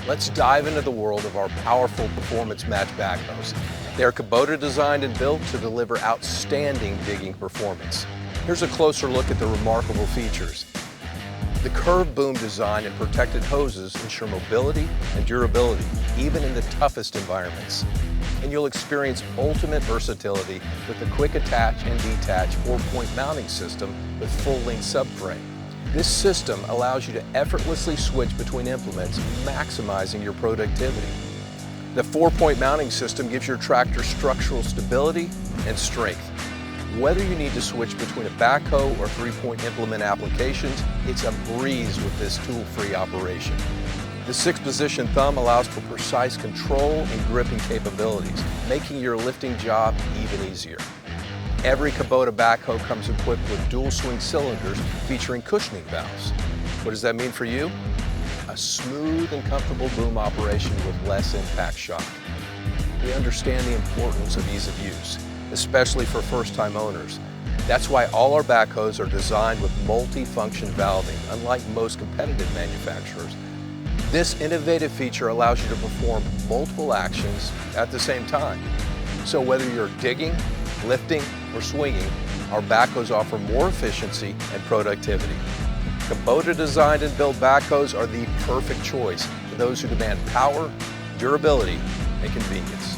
Let's dive into the world of our powerful performance match backhoes. They are Kubota designed and built to deliver outstanding digging performance. Here's a closer look at the remarkable features. The curved boom design and protected hoses ensure mobility and durability, even in the toughest environments. And you'll experience ultimate versatility with the quick attach and detach 4-point mounting system with full-length subframe. This system allows you to effortlessly switch between implements, maximizing your productivity. The 4-point mounting system gives your tractor structural stability and strength. Whether you need to switch between a backhoe or 3-point implement applications, it's a breeze with this tool-free operation. The 6-position thumb allows for precise control and gripping capabilities, making your lifting job even easier. Every Kubota backhoe comes equipped with dual swing cylinders featuring cushioning valves. What does that mean for you? A smooth and comfortable boom operation with less impact shock. We understand the importance of ease of use, especially for first-time owners. That's why all our backhoes are designed with multi-function valving, unlike most competitive manufacturers. This innovative feature allows you to perform multiple actions at the same time. So whether you're digging, lifting, or swinging, our backhoes offer more efficiency and productivity. Kubota designed and built backhoes are the perfect choice for those who demand power, durability, and convenience.